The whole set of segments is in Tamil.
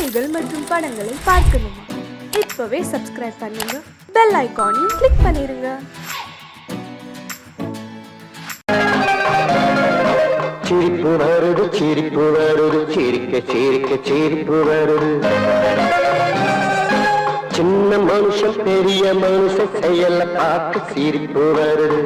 செய்திகள் மற்றும் படங்களை பார்க்கணுமா? இப்பவே சப்ஸ்கிரைப் பண்ணுங்க, பெல் ஐகானையும் கிளிக் பண்ணிருங்க. சிரிப்பு வருது, சிரிப்பு வருது, சிரிக்க சிரிக்க சிரிப்பு வருது. சின்ன மனுஷன் பெரிய மனுஷன் செயல பார்க்க சிரிப்பு வருது.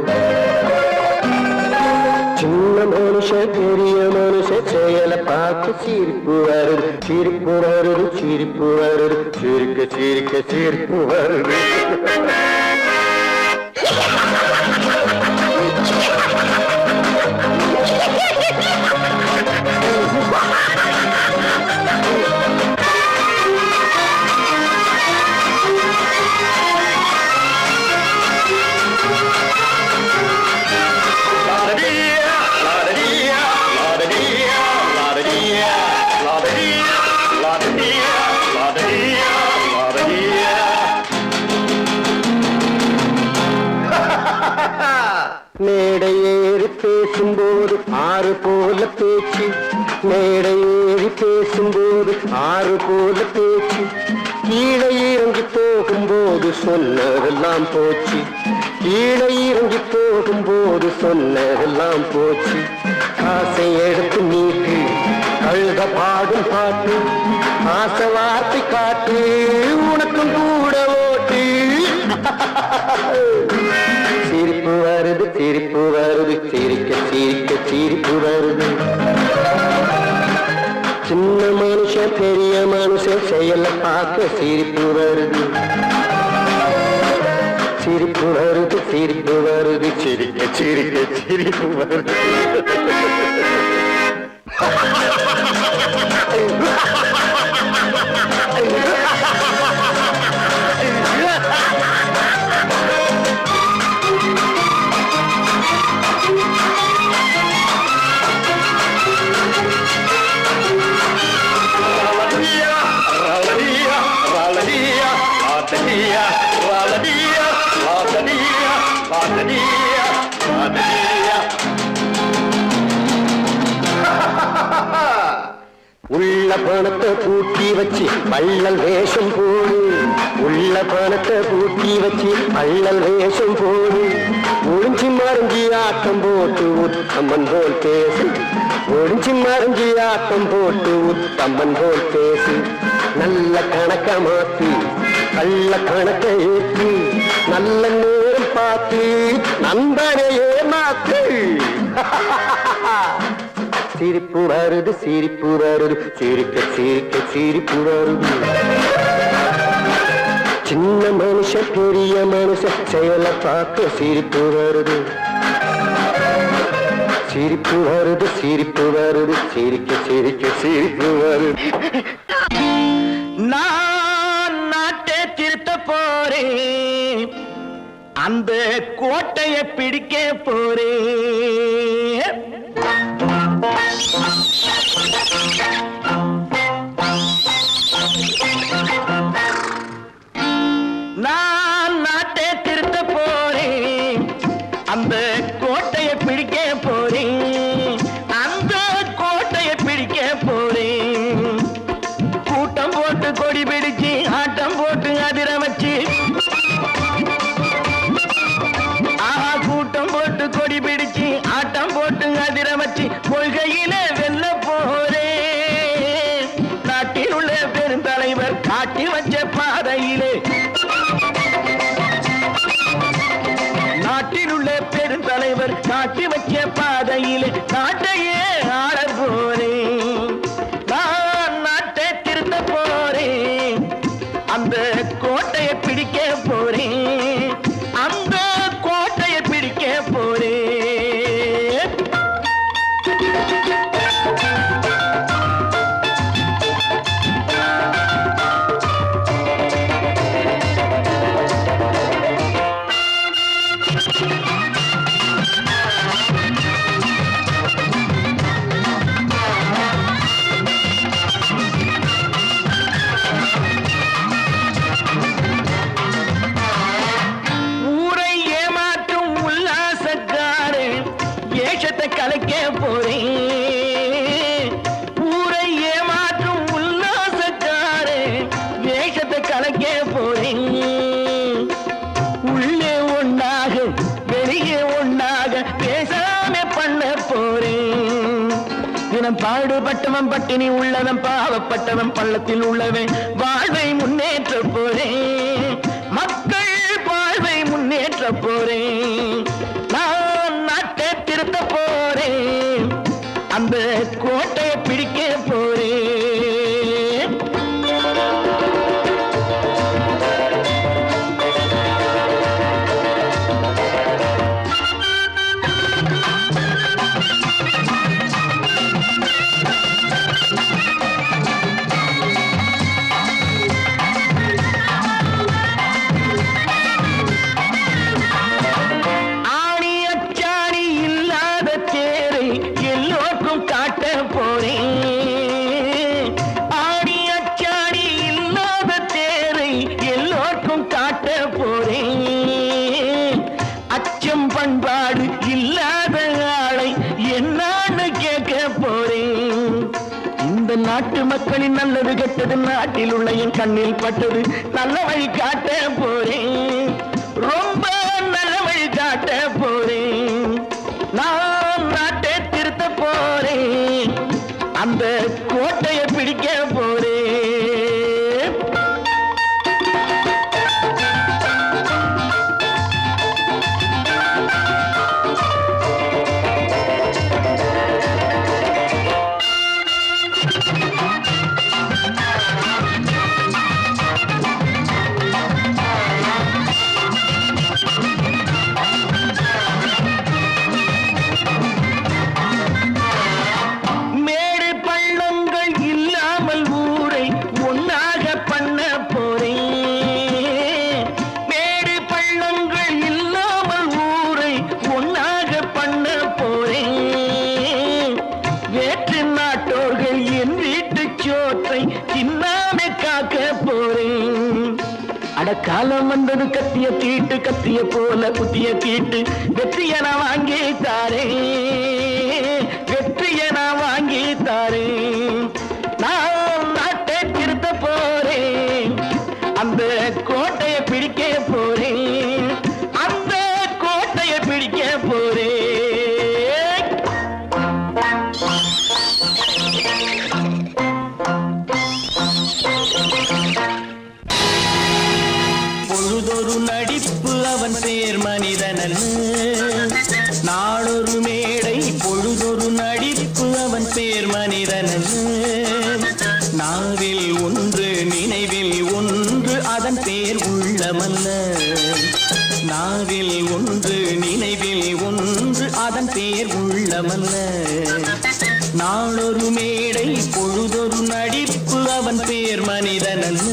சின்ன மனுஷன் பெரிய மனுஷன் செயல பார்க்க சிரிப்பு வருது. சிரிப்பு வருது, சிரிப்பு வருது, சிரிக்க சிரிக்க சிரிப்பு வருது. மேடை ஏறி பேசும்போது ஆறு போல பேச்சு, மேடை ஏறி பேசும்போது ஆறு போல பேச்சு. கீழே இறங்கி போகும்போது சொன்னதெல்லாம் போச்சு, கீழே இறங்கி போகும்போது சொன்னதெல்லாம் போச்சு. காசை எடுத்து நீட்டு கழுத பாடும் பாட்டு, ஆசை வார்த்தை காட்டு உனக்கும் கூட ஓட்டு. சிரிப்பு வருது, சிரிப்பு வருது, சிரிக்க சிரிக்க சிரிப்பு வருது. சின்ன மனுஷன் பெரிய மனுஷன் செயல பார்க்க சிரிப்பு வருது. சிரிப்பு வருது, சிரிப்பு வருது, சிரிக்க சிரிக்க சிரிப்பு வருது. உள்ள பணத்தை பூட்டி வச்சு பள்ளல் வேஷம் போடு, உள்ள பணத்தை பூட்டி வச்சு பள்ளல் வேஷம் போடு. ஒளிஞ்சி மறைஞ்சி ஆட்டம் போட்டு உத்தம்மன் போல் பேசு, ஒளிஞ்சி மறைஞ்சி ஆட்டம் போட்டு உத்தம்மன் போல் பேசு. நல்ல கணக்க மாத்தி கள்ள கணக்க ஏற்றி, நல்ல நேரம் பார்த்து நண்பனையே மாத்து. சிரிப்பு வருது, சிரிப்பு வருது, சிரிக்க சிரிக்க சிரிப்பு வருது. சின்ன மனுஷன் பெரிய மனுஷன் செயல பார்க்க சிரிப்பு வருது. சிரிப்பு வருது, சிரிப்பு வருது, சிரிக்க சிரிக்க சிரிப்பு வருது. நான் நாட்டை திருத்த போறேன், அந்த கோட்டையை பிடிக்க போறேன். நான் நாட்டை திருத்த போறேன், அந்த கோட்டையை பிடிக்க போறேன், அந்த கோட்டையை பிடிக்க போறேன். கூட்டம் போட்டு கொடி பிடிச்சு ஆட்டம் போட்டு அதிர வச்சு, கூட்டம் போட்டு கொடி பிடிச்சு ஆட்டம் போட்டு அதிர வச்சு கொள்கையில வெல்ல போறேன். நாட்டில் உள்ள பெருந்தலைவர் காட்டி வச்ச பாதையிலே, நாட்டில் உள்ள பெருந்தலைவர் காட்டி வச்ச பாதையிலே நாட்டையே ஆள போறேன். நான் நாட்டை திருத்த போறேன், அந்த கோட்டையை பிடிக்க போறேன், அந்த கோட்டையை பிடிக்க போறேன். உள்ளவன் பாடுபட்டவன் பட்டினி உள்ளவன் பாவப்பட்டவன் பள்ளத்தில் உள்ளவன் வாழ்வை முன்னேற்ற போறேன் மக்கள் வாழ்வை முன்னேற்ற போறேன் நான் நாட்டை திருத்த போறேன் அந்த கோட்டையை பிடிக்க போறேன் பண்பாடு இல்லாத ஆளை என்னான்னு கேட்க போறேன் இந்த நாட்டு மக்களின் நல்லது கெட்டது நாட்டில் உள்ள என் கண்ணில் பட்டது நல்ல வழி காட்ட போறேன் ரொம்ப நல்ல வழி காட்ட போறேன் நான் நாட்டை திருத்த போறேன் அந்த கோட்டையை பிடிக்க போறேன் காலம் வந்தது கத்திய தீட்டு கத்திய போல குத்திய தீட்டு வெற்றிய நான் வாங்கி தாரே வெற்றிய நான் வாங்கி தாரே நான் நாட்டை திருத்த போறேன் அந்த கோட்டையை பிடிக்க போறேன் அந்த கோட்டையை பிடிக்க போறேன் பொழுதொரு நடிப்பு அவன் பேர் மனிதனல்ல நாளொரு மேடை பொழுதொரு நடிப்பு அவன் பேர் மனிதனல்ல நாவில் ஒன்று நினைவில் ஒன்று அதன் பேர் உள்ளமல்ல நாவில் ஒன்று நினைவில் ஒன்று அதன் பேர் உள்ளமல்ல நாளொரு மேடை பொழுதொரு நடிப்பு அவன் பேர் மனிதனல்ல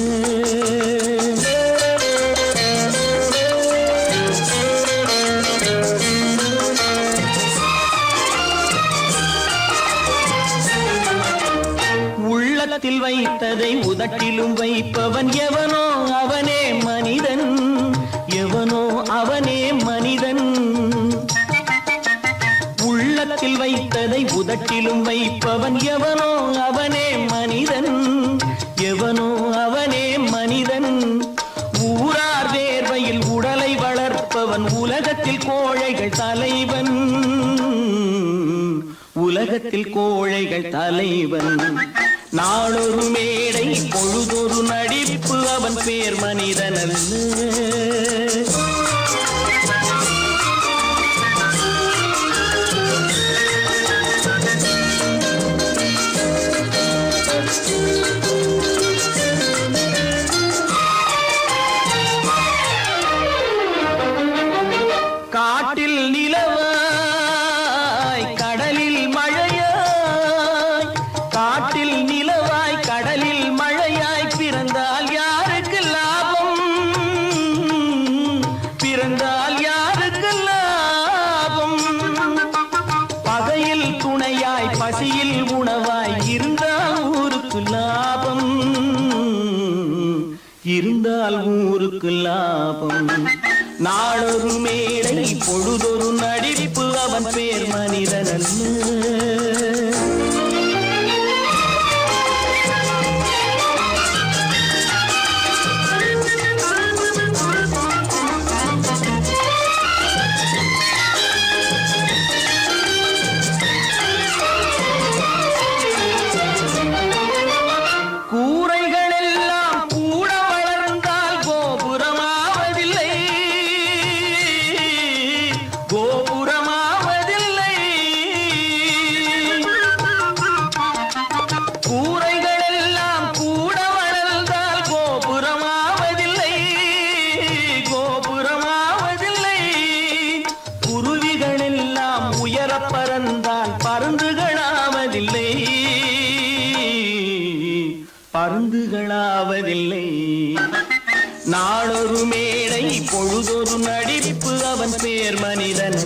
உள்ளத்தில் வைத்ததை உதட்டிலும் வைப்பவன் எவனோ அவனே மனிதன் எவனோ அவனே மனிதன் உள்ளத்தில் வைத்ததை உதட்டிலும் வைப்பவன் எவனோ அவனே மனிதன் எவனோ அவனே மனிதன் ஊரார் வேர்வையில் உடலை வளர்ப்பவன் உலகத்தில் கோழைகள் தலைவன் உலகத்தில் கோழைகள் தலைவன் நாளொரு மேடை பொழுதொரு நடிப்பு அவன் பேர் மனிதனல்ல காட்டில் நிலவாய் கடலில் மழையாய் காட்டில் நிலவாய் கடலில் மழையாய் பிறந்தால் யாருக்கு லாபம் பிறந்தால் யாருக்கு லாபம் பகையில் துணையாய் பசியில் உணவாய் இருந்தால் ஊருக்கு லாபம் இருந்தால் ஊருக்கு லாபம் நாளொரு மேடை பொழுதொரு நடிப்பு அவன் பேர் மனிதனல்ல பொழுதுகளாவதில்லை. நாளொரு மேடை பொழுதொரு நடிப்பு அவன் பேர் மனிதன்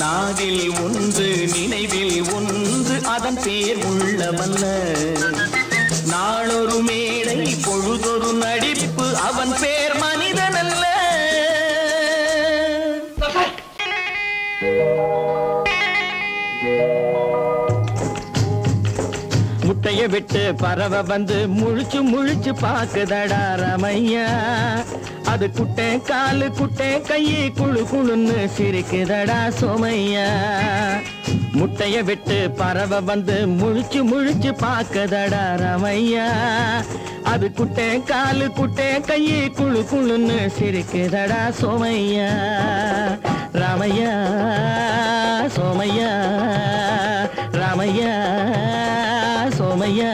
நாவில் ஒன்று நினைவில் ஒன்று அதன் பேர் உள்ளவல்ல. நாளொரு மேடை பொழுதொரு நடிப்பு அவன் பேர் மனிதன் அல்ல. முட்டைய விட்டு பறவை வந்து முழிச்சு முழிச்சு பாக்குதடா ரமையா. அது குட்டை காலு குட்டை கையை குழு குழுன்னு சிரிக்குதடா சோமையா. முட்டைய விட்டு பறவை வந்து முழிச்சு முழிச்சு பாக்குதடா ரமையா. அது குட்டை காலு குட்டை கையை குழு குழுன்னு சிரிக்குதடா சோமையா. ராமையா சோமையா ராமையா சோமையா.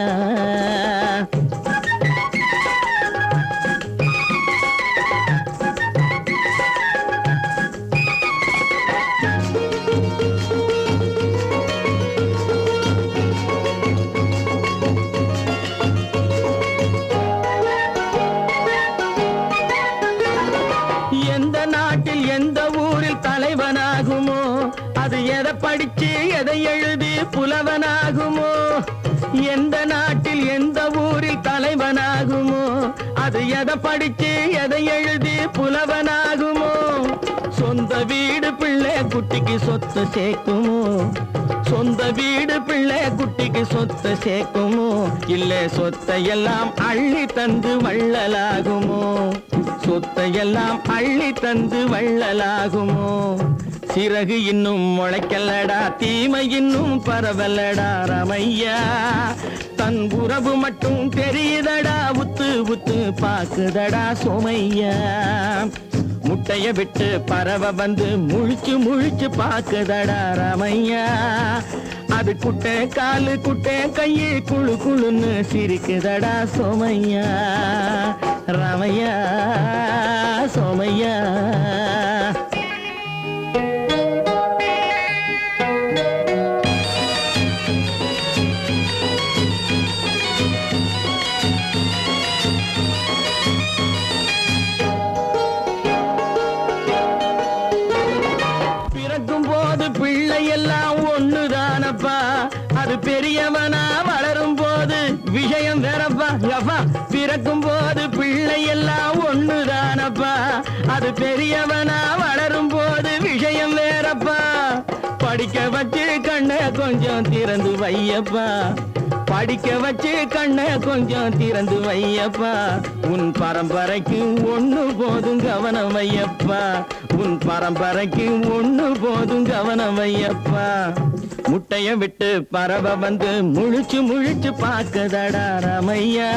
எந்த நாட்டில் எந்த ஊரில் தலைவனாகுமோ அது எதை படிச்சு எதை எழுதி புலவனாகுமோ. எந்த நாட்டில் எந்த ஊரில் தலைவனாகுமோ அது எதை படிச்சு எதை எழுதி புலவனாகுமோ. சொந்த வீடு பிள்ளை குட்டிக்கு சொத்து சேர்க்குமோ. சொந்த வீடு பிள்ளை குட்டிக்கு சொத்து சேர்க்குமோ. இல்ல சொத்தையெல்லாம் அள்ளி தந்து வள்ளலாகுமோ. சொத்தையெல்லாம் அள்ளி தந்து வள்ளலாகுமோ. சிறகு இன்னும் முளைக்கல்லடா தீமை இன்னும் பரவலடா ரமையா. தன் உறவு மட்டும் தெரியுதடா உத்து உத்து பாக்குதடா சோமையா. முட்டைய விட்டு பறவை வந்து முழிச்சு முழிச்சு பாக்குதடா ரமையா. அது குட்டை காலு குட்டை கையை குழு குழுன்னு சிரிக்குதடா சோமையா. ரமையா சோமையா. பிள்ளையெல்லாம் ஒண்ணுதானப்பா. அது பெரியவனா வளரும் போது விஷயம் வேறப்பா. யப்பா பிறக்கும் போது பிள்ளையெல்லாம் ஒண்ணுதானப்பா. அது பெரியவனா வளரும் போது விஷயம் வேறப்பா. படிக்க வச்சு கண்ணை கொஞ்சம் திறந்து வையப்பா. படிக்க வச்சு கண்ணை கொஞ்சம் திறந்து வையப்பா. உன் பரம்பரைக்கு ஒண்ணு போதும் கவனம் வையப்பா. உன் பரம்பரைக்கு ஒண்ணு போதும் கவனம் வையப்பா. முட்டைய விட்டு பறவை வந்து முழிச்சு முழிச்சு பாக்குதடா ரமையா.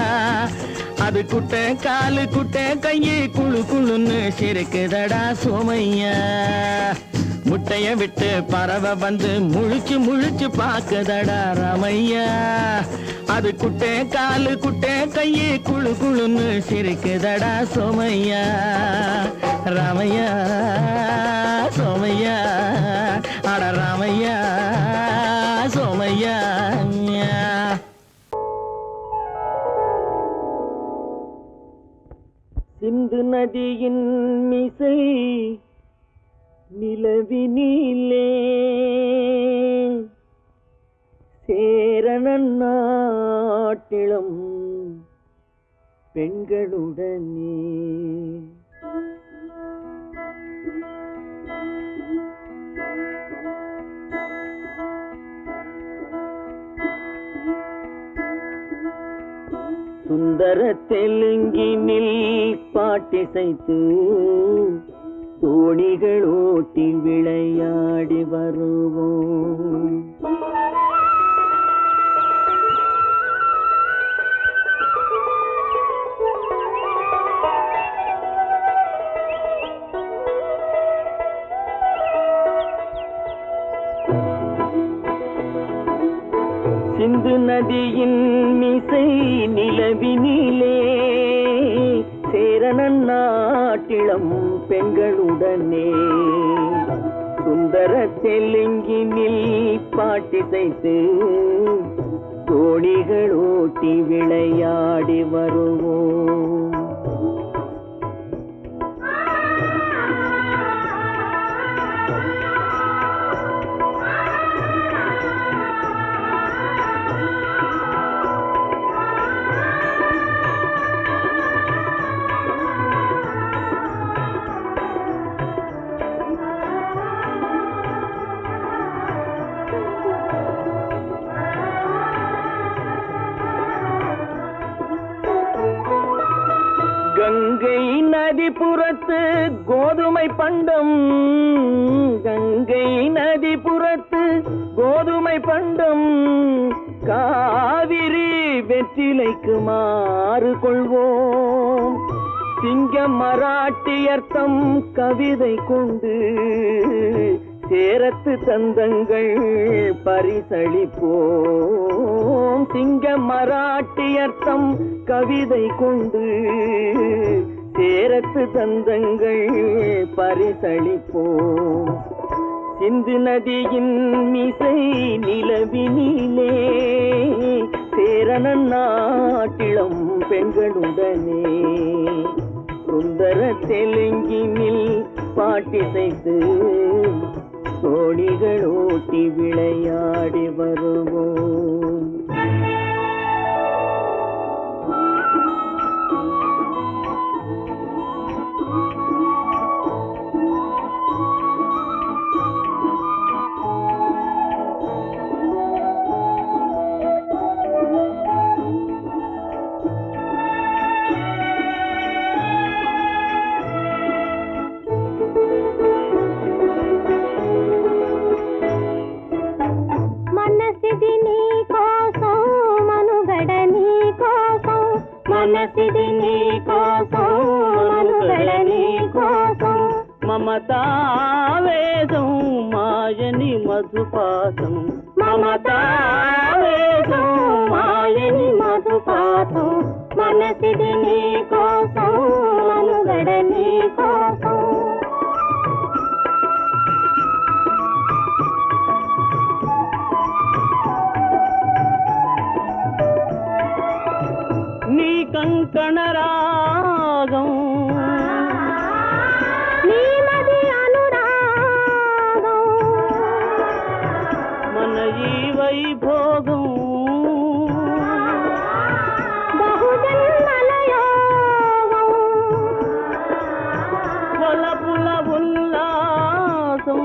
அது குட்டை காலு குட்டை கையை குழு குழுன்னு சிரிக்குதடா சோமையா. முட்டைய விட்டு பறவை வந்து முழிச்சு முழிச்சு பாக்குதடா ரமையா. அது குட்டை காலு குட்டை கையை குழு குழுன்னு சிரிக்குதடா சோமையா. ராமையா சோமையா. அட ராமையா சோமையா. சிந்து நதியின் மிசை நிலவினிலே சேரணன் நாட்டிலும் பெண்களுடனே சுந்தர தெலுங்கினில் பாட்டிசைத்து தோணிகள் ஓட்டி விளையாடி வருவோம். சிந்து நதியின் மிசை நிலவினிலே சேரணன் நாட்டிளம் பெண்களுடனே சுந்தர தெலுங்கினில் பாட்டிசைத்து தோணிகள் ஓட்டி விளையாடி வருவோம். கங்கை நதிபுறத்து கோதுமை பண்டம், கங்கை நதிபுறத்து கோதுமை பண்டம், காவிரி வெற்றிலைக்கு மாறு கொள்வோம். சிங்க மராட்டியர்த்தம் கவிதை கொண்டு சேரத்து தந்தங்கள் பரிசளிப்போம். சிங்க மராட்டியர்த்தம் கவிதை கொண்டு சேரத்து தந்தங்கள் பரிசளிப்போம். சிந்து நதியின் மிசை நிலவினிலே சேரணன் நாட்டிளம் பெண்களுடனே சுந்தர தெலுங்கினில் பாட்டிசைத்து தோணிகள் ஓட்டி விளையாடி வருவோம். మనసిది నీ కోసం మనుగడ నీ కోసం మమతావేదం మాయని మధుపాసం మమతావేదం మాయని మధుపాసం మనసిది నీ కోసం మనుగడ నీ కోసం కంకణ రాగం నీమది అనురాగం మన ఈ వైభోగం బహుజన్మల యోగం వలపుల ఉల్లాసం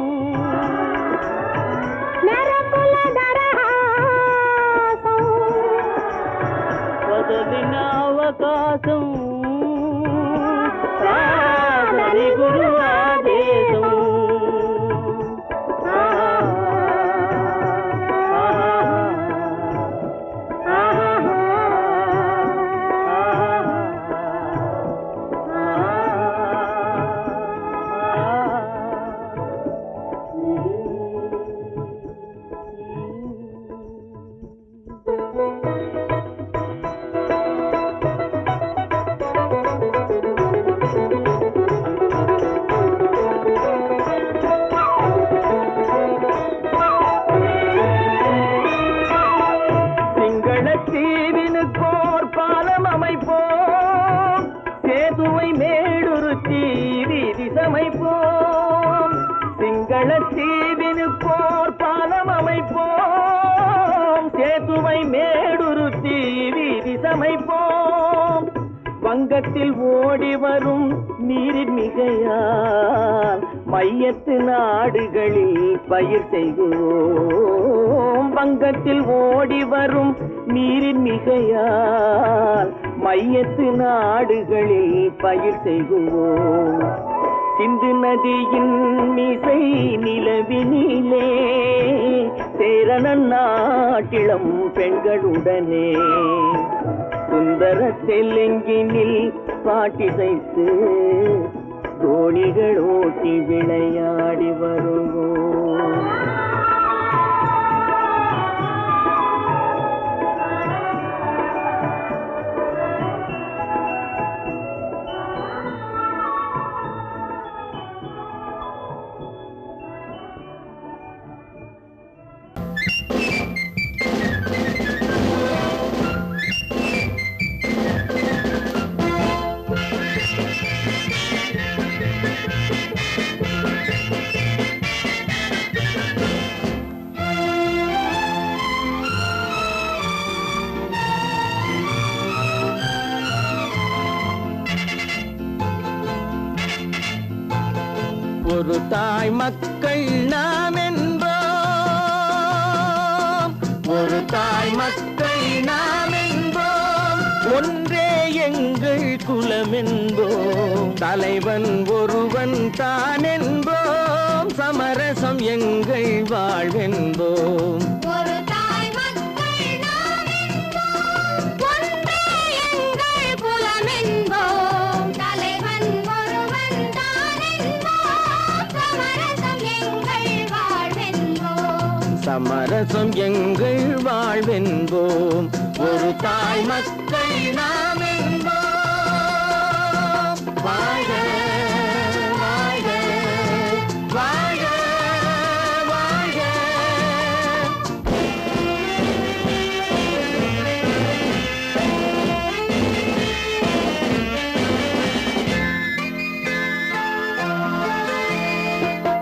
మెరపుల దరహాసం వదలిన అవకాశం సాధని గురు ఆదేశం சேதுவை மேடுருத்தி வீதி சமைப்போம். சிங்கள தீவினுக்கோர் பாலம் அமைப்போம். சேதுவை மேடுருத்தி வீதி சமைப்போம். வங்கத்தில் ஓடி வரும் நீரின் மிகையால் மையத்து நாடுகளில் பயிர் செய்கிறோம். வங்கத்தில் ஓடி வரும் நீரின் மிகையால் மையத்து நாடுகளில் பயிர் செய்கிறோம். சிந்து நதியின் மிசை நிலவினிலே சேரணன் நாட்டிளம் பெண்களுடனே சுந்தர தெலுங்கினில் பாட்டிசைத்து தோணிகள் ஓட்டி விளையாடி வருவோம். ஒரு தாய் மக்கள் நாம் என்போம், ஒரு தாய் மக்கள் நாம் என்போம், ஒன்றே எங்கள் குலம் என்போம், தலைவன் ஒருவன் தான் என்போம், சமரசம் எங்கள் வாழ்வென்போம். ஒரு தாய் மக்கள் நாம் என்போம், ஒன்றே எங்கள் குலம் என்போம், தலைவன் ஒருவன் தான் என்போம், சமரசம் எங்கள் வாழ்வென்போம். சமரசம் எங்கள் வாழ்வென்போம். ஒரு தாய் மக்கள் நாம் என்போம். வாழ்க வாழ்க வாழ்க வாழ்க.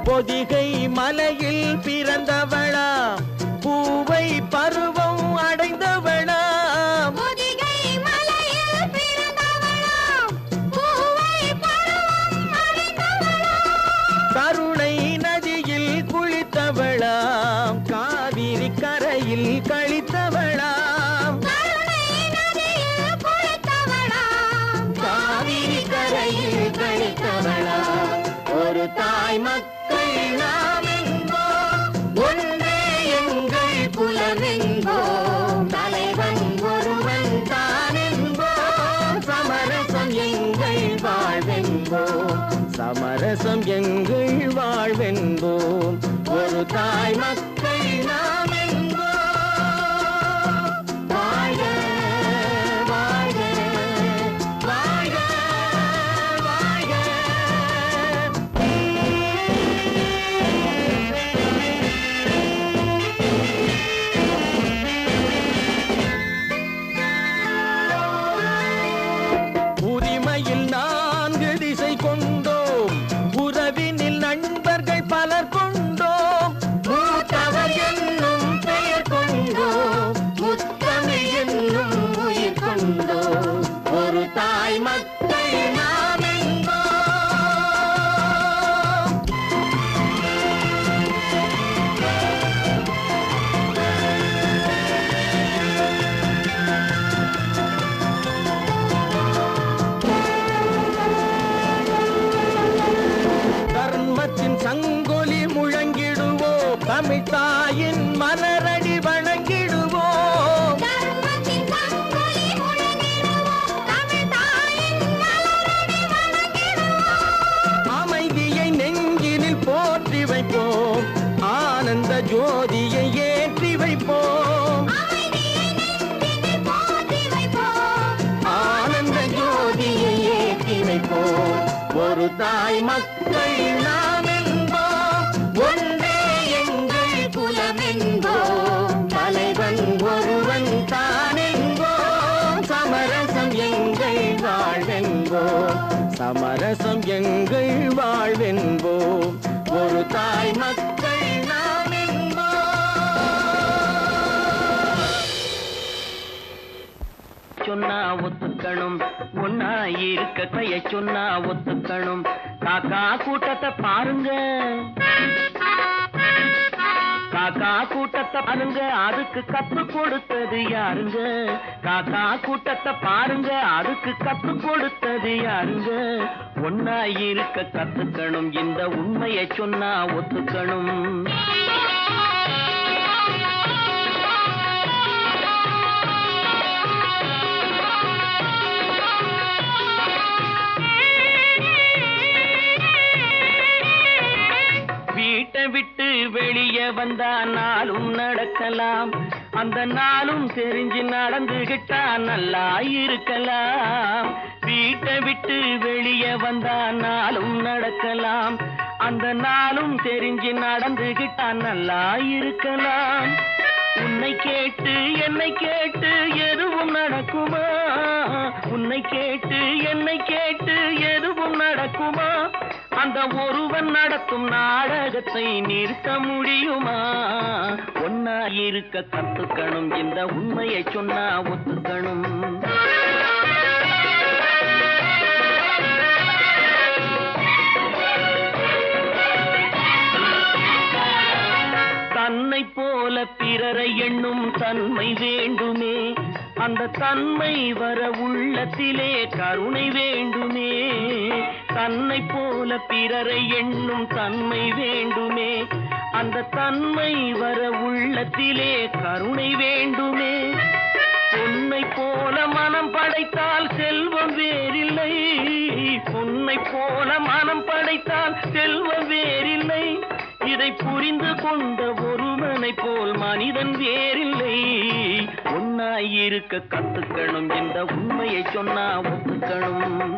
பொதிகை மலையில் பிறந்தவளா, பூவை பருவம் அடைந்தவளா, பொதிகை மலையில் பிறந்தவளாம், பூவை பருவம் அடைந்தவளாம், கருணை நதியில் குளித்தவளாம், காவிரி கரையில் கழித்தவளாம், கருணை நதியில் குளித்தவளாம், காவிரி கரையில் கழித்தவளாம். ஒரு தாய் மக்கள் நாம் என்போம், ஒன்றே எங்கள் குலம் என்போம், தலைவன் ஒருவன் தான் என்போம், சமரசம் எங்கள் வாழ்வென்போம், சமரசம் எங்கள் வாழ்வென்போம். ஒரு தாய் மக்கள் நாம் என்போம். வாழ்க வாழ்க வாழ்க வாழ்க. உரிமையில் 4 திசை கொண்டோம், உறவினில் நண்பர்கள் பலர் கொண்டோம், மூத்தவர் என்னும் பெயர் கொண்டோம், முத்தமிழ் என்னும் உயிர் கொண்டோம். ஒரு தாய் மக்கள் நாம் என்போம். தர்மத்தின் சங்கொலி முழங்கிடுவோம், தமிழ் தாயின் மலரடி வணங்கிடுவோம், தர்மத்தின் சங்கொலி முழங்கிடுவோம், தமிழ் தாயின் மலரடி வணங்கிடுவோம், அமைதியை நெஞ்சினில் போற்றி வைப்போம், ஆனந்த ஜோதியை ஏற்றி வைப்போம், அமைதியை நெஞ்சினில் போற்றி வைப்போம், ஆனந்த ஜோதியை ஏற்றி வைப்போம். ஒரு தாய் மக்கள் நாம் என்போம், ஒன்றே எங்கள் குலம் என்போம், தலைவன் ஒருவன் தான் என்போம், சமரசம் எங்கள் வாழ்வென்போம், சமரசம் எங்கள் வாழ்வென்போம். ஒரு தாய் மக்கள் நாம் என்போம். சொன்னா ஒத்துக்கணும், ஒன்னா இருக்க கைய சொன்னா ஒத்துக்கணும், காக்கா கூட்டத்தை பாருங்க, காக்கா கூட்டத்தை பாருங்க, அதுக்கு கத்து கொடுத்தது யாருங்க, காக்கா கூட்டத்தை பாருங்க, அதுக்கு கத்து கொடுத்தது யாருங்க, ஒன்னா இருக்க கத்துக்கணும், இந்த உண்மையை சொன்னா ஒத்துக்கணும். வீட்டை விட்டு வெளியே வந்தா நாளும் நடக்கலாம், அந்த நாளும் தெரிஞ்சு நடந்துகிட்டா நல்லா இருக்கலாம். வீட்டை விட்டு வெளியே வந்தா நாளும் நடக்கலாம், அந்த நாளும் தெரிஞ்சு நடந்துகிட்டா நல்லா இருக்கலாம். உன்னை கேட்டு என்னை கேட்டு எதுவும் நடக்குமா, உன்னை கேட்டு என்னை கேட்டு எதுவும் நடக்குமா, அந்த ஒருவன் நடத்தும் நாடகத்தை நிறுத்த முடியுமா, ஒன்னா இருக்க கத்துக்கணும், இந்த உண்மையை சொன்னா ஒத்துக்கணும். தன்மை வேண்டுமே, அந்த தன்மை வர உள்ளத்திலே கருணை வேண்டுமே. தன்னை போல பிறரை எண்ணும் தன்மை வேண்டுமே, அந்த தன்மை வர உள்ளத்திலே கருணை வேண்டுமே. பொன்னை போல மனம் படைத்தால் செல்வம் வேறில்லை, பொன்னை போல மனம் படைத்தால் செல்வம் வேறில்லை. இதை புரிந்து கொண்ட ஒருவனை போல் மனிதன் வேறில்லை. ஒன்னாயிருக்க கத்துக்கணும், இந்த உண்மையை சொன்னா ஒத்துக்கணும்.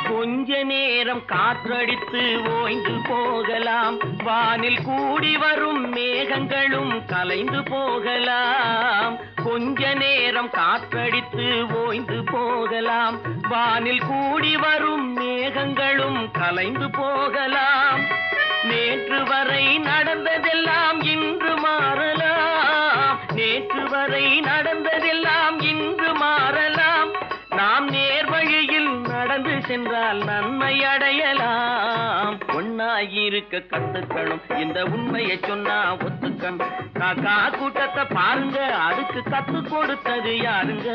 கொஞ்ச நேரம் காற்றடித்து ஓய்ந்து போகலாம், வானில் கூடி வரும் மேகங்களும் கலைந்து போகலாம். கொஞ்ச நேரம் காற்றடித்து ஓய்ந்து போகலாம், வானில் கூடி வரும் மேகங்களும் கலைந்து போகலாம். நேற்று வரை நடந்ததெல்லாம் இன்று மாறலாம், நேற்று வரை நடந்ததெல்லாம் இன்று மாறலாம். நாம் நேர் வழியில் நடந்து சென்றால் நன்மை அடையலாம். ஒன்னாயிருக்க கத்துக்கணும், இந்த உண்மையை சொன்னா ஒத்துக்கணும். காக்கா கூட்டத்தை பாருங்க, அதுக்கு கத்து கொடுத்தது யாருங்க?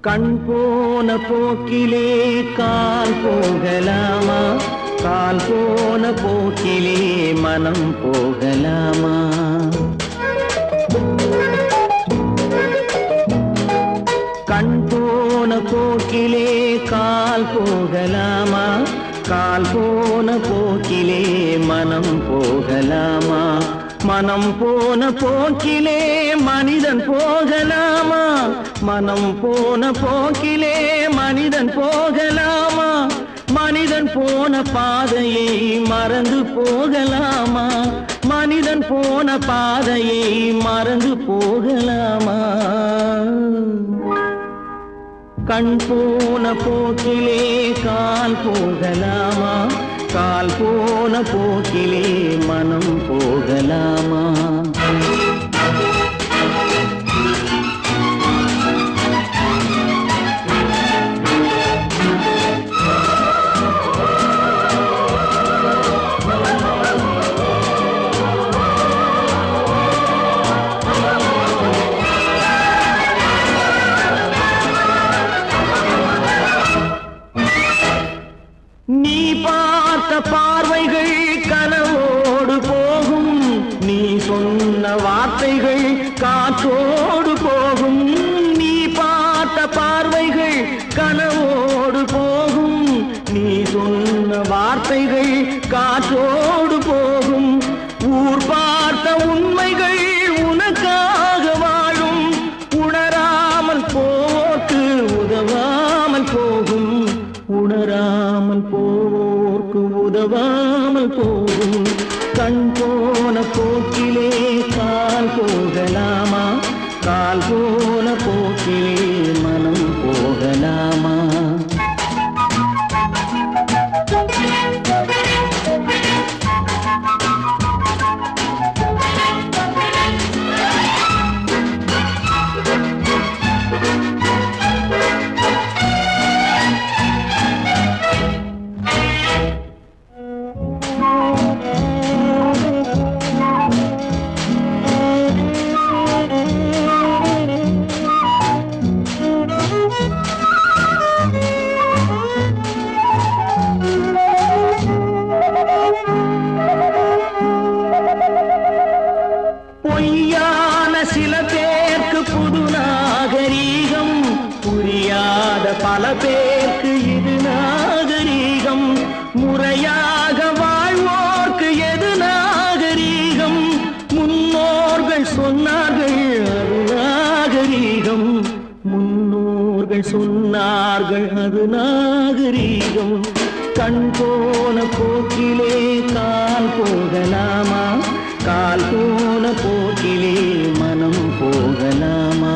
கண் போன போக்கிலே கால் போகலாமா, கால் போன போக்கிலே மனம் போகலாமா? கண் போன போக்கிலே கால் போகலாமா, கால் போன போக்கிலே மனம் போகலாமா? மனம் போன போக்கிலே மனிதன் போகலாமா, மனம் போன போக்கிலே மனிதன் போகலாமா? மனிதன் போன பாதையை மறந்து போகலாமா, மனிதன் போன பாதையை மறந்து போகலாமா? கண் போன போக்கிலே கால் போகலாமா, கால் போன போக்கிலே மனம் போகலாமா? நீ பார்த்த பார்வைகள் கனவோடு போகும், நீ சொன்ன வார்த்தைகள் காற்றோடு போகும். நீ பார்த்த பார்வைகள் கனவோடு போகும், நீ சொன்ன வார்த்தைகள் காற்றோடு போகும். ஊர் பார்த்த உண்மைகள் உனக்காக வாழும், உணராமல் போக்கு உதவாமல் போகும், உணராமல் போக்கு உதவாமல் போகும். கண் போன போக்கிலே கால் போகலாமா, கால் போன போக்கிலே மனம் போகலாமா? சொன்னார்கள் அது நாகரீகம். கண் போன போக்கிலே கால் போகலாமா, கால் போன போக்கிலே மனம் போகலாமா?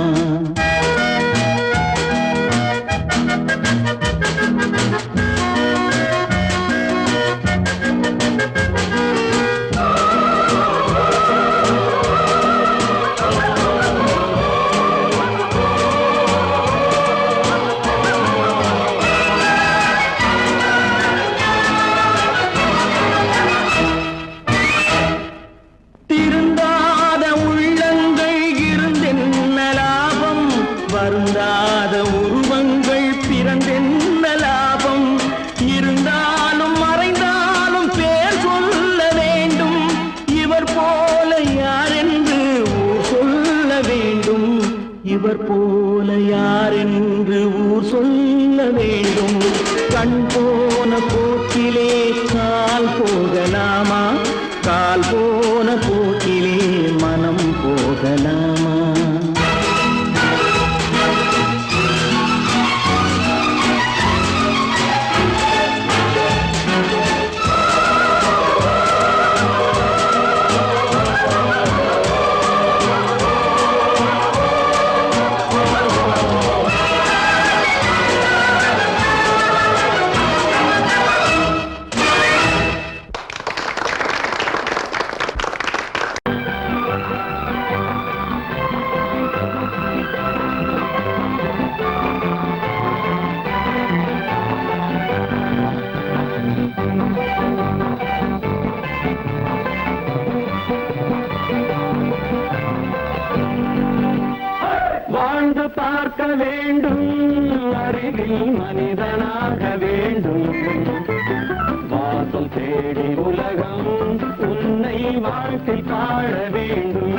வருந்தாத உருவங்கள் பிறந்தென்ன லாபம்? இருந்தாலும் மறைந்தாலும் பேர் சொல்ல வேண்டும். இவர் போல யாரென்று ஊர் சொல்ல வேண்டும். இவர் போல யாரென்று ஊர் சொல்ல வேண்டும். கண் போன போக்கிலே கால் போகலாமா, கால் போன போக்கிலே மனம் போகலாமா? வாழ்ந்து பார்க்க வேண்டும், அறிவில் மனிதனாக வேண்டும். வாசல் தேடி உலகம் உன்னை வாழ்த்தி பாட வேண்டும்.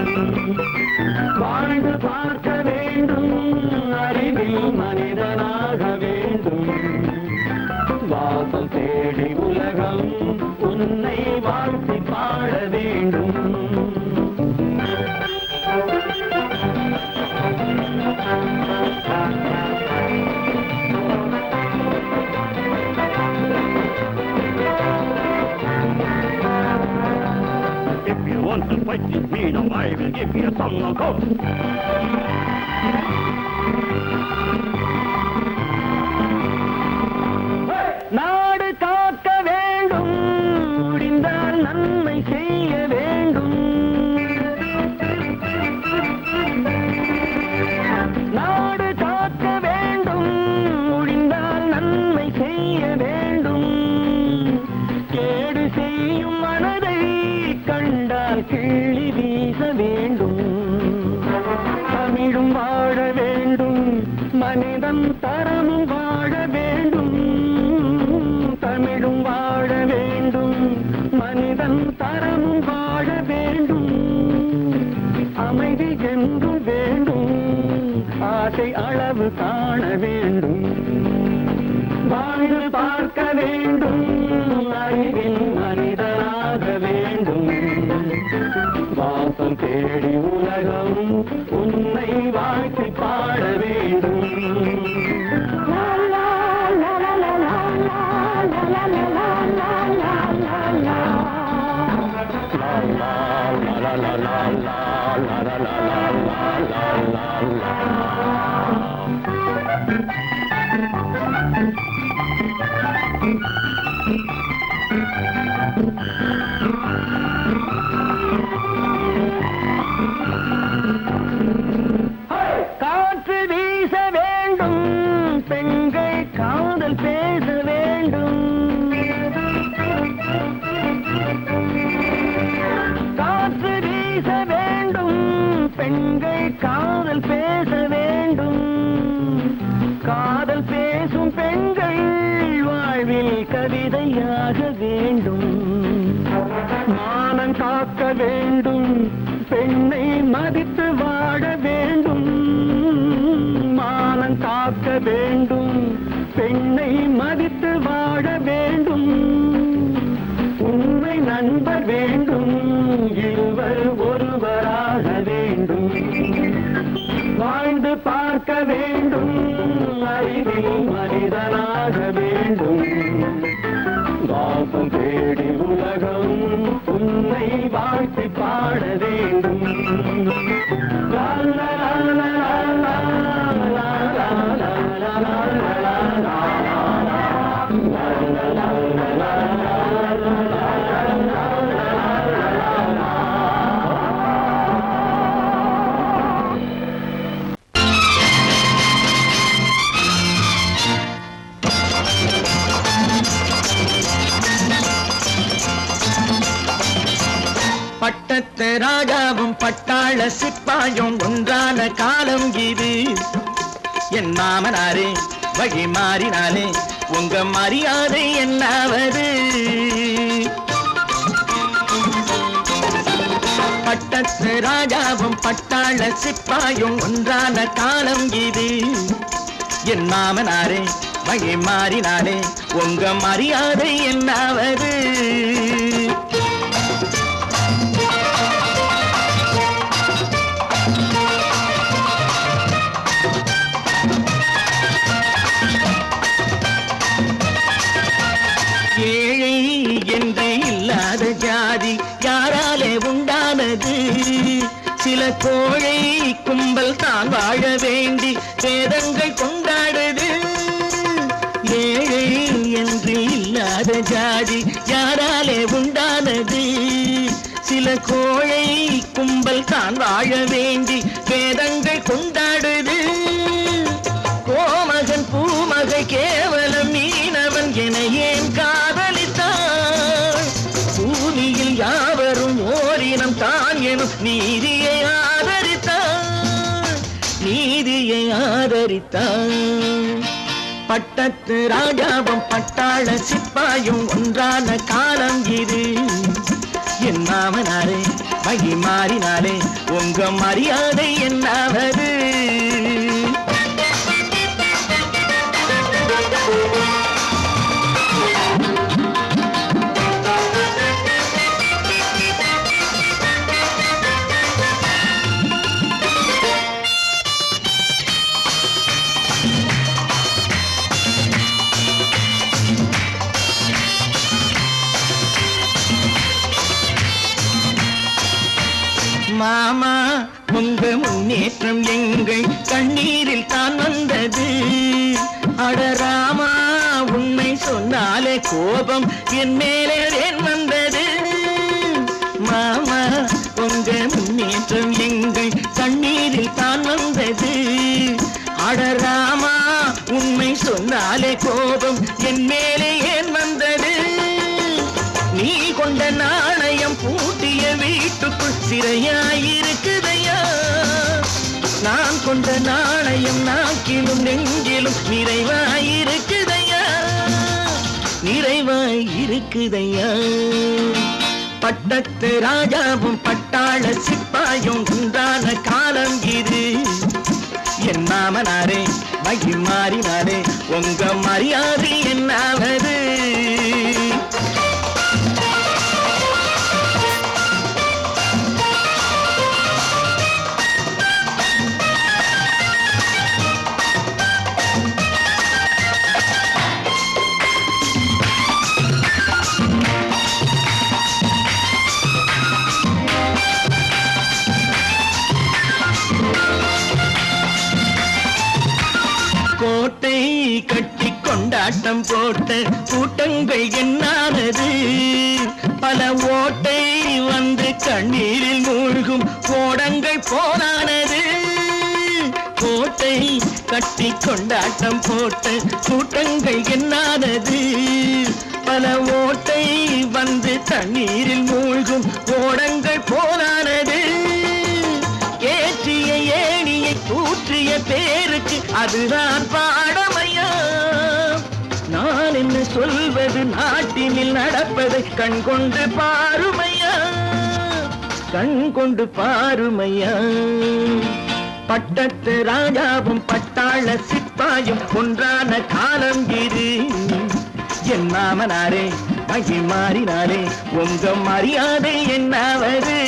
வாழ்ந்து பார்க்க வேண்டும், அறிவில் மனிதனாக வேண்டும். வாசல் தேடி உலகம் உன்னை வாழ்த்தி பாட வேண்டும். If you want to fight with me, now I will give you some knockout. நாடு காக்க வேண்டும், முடிந்தால் நன்மை செய்ய வேண்டும். நாடு காக்க வேண்டும், முடிந்தால் நன்மை செய்ய வேண்டும். கேடு செய்யும் மனதை கண்டால் கிள்ளி வீச வேண்டும். தமிழும் வாழ வேண்டும், மனிதன் தரமும் வாழ வேண்டும். தமிழும் வாழ வேண்டும், மனிதன் தரமும் வாழ வேண்டும். அமைதி என்று வேண்டும், ஆசை அளவு காண வேண்டும். வாழ்ந்து பார்க்க வேண்டும், அறிவில் மனிதனாக வேண்டும். வாசம் தேடி உலகம் உன்னை வாழ்த்தி பாட வேண்டும். காற்று வீச வேண்டும், பெண்கள் காதல் பேச வேண்டும். காற்று வீச வேண்டும், பெண்கள் காதல் பேச வேண்டும். காதல் பேசும் பெண்கள் வாழ்வில் கவிதையாக வேண்டும். மானம் காக்க வேண்டும், பெண்ணை மதித்து வாழ வேண்டும். மானம் காக்க வேண்டும், பெண்ணை மதித்து வாழ வேண்டும். உண்மை நண்பர் வேண்டும், இருவர் ஒருவராக வேண்டும். வாழ்ந்து பார்க்க வேண்டும், பட்டத்து ராஜாவும் பட்டாள சிப்பாயும் ஒன்றான காலம் இது. என் மாமனாரே வழி மாறினாலே உங்க மரியாதை என்னாவது? பட்டத்து ராஜாவும் பட்டாள சிப்பாயும் ஒன்றான காலம் இது. என் மாமனாரே வழி மாறினாலே உங்க மரியாதை என்னாவது? ஏழை என்று இல்லாத ஜாதி யாராலே உண்டானது? சில கோழை கும்பல் தான் வாழ வேண்டி வேதங்கள் கொண்டாடுது. ஏழை என்று இல்லாத ஜாதி யாராலே உண்டானது? சில கோழை கும்பல் தான் வாழ வேண்டி வேதங்கள் கொண்டாடுது. கோமகன் பூமகை கேவலம் மீனவன் என ஏன் காதலித்தான்? பூமியில் யாவரும் ஓரினம் தான் எனும் நீதியை ஆதரித்தான், நீதியை ஆதரித்தான். பட்டத்து ராஜாவும் பட்டாள சிப்பாயும் ஒன்றான காலம் இது. என் மாமனாரே வழி மாறினாலே உங்க மரியாதை என்னாவது? மாமா உங்க முன்னேற்றம் எங்கள் கண்ணீரில் தான் வந்தது. அடராமா உண்மை சொன்னாலே கோபம் என் மேலே ஏன் வந்தது? மாமா உங்க முன்னேற்றம் எங்கள் கண்ணீரில் தான் வந்தது. அடராமா உண்மை சொன்னாலே கோபம் என் மேலே ஏன் வந்தது? நீ கொண்ட நாணயம் பூட்டிய வீட்டுக்குள் சிறையாயிருக்குதையா? நான் கொண்ட நாணயம் நாக்கிலும் நெஞ்சிலும் நிறைவாயிருக்குதையா, நிறைவாயிருக்குதையா. பட்டத்து ராஜாவும் பட்டாள சிப்பாயும் உண்டான காலம் இது. என் மாமனாரே வழி மாறினாரே உங்க மரியாதை என்னாவது? கோட்டை கட்டி கொண்டாட்டம் போட்ட கூட்டங்கள் என்னானது? பல ஓட்டை வந்து கண்ணீரில் மூழ்கும் கோடங்கள் போனானது. கோட்டை கட்டி கொண்டாட்டம் போட்ட கூட்டங்கள் என்னானது? பல ஓட்டை வந்து தண்ணீரில் மூழ்கும் கோடங்கள் போனானது. ஏற்றிய ஏணியை தூற்றிய பேருக்கு அதுதான் பாடமையா? நான் என்ன சொல்வது? நாட்டினில் நடப்பதை கண் கொண்டு பாருமையா, கண் கொண்டு பாருமையா. பட்டத்து ராஜாவும் பட்டாள சிப்பாயும் ஒன்றான காலம் இது. என் மாமனாரே வழி மாறினாலே உங்க மரியாதை என்னாவது?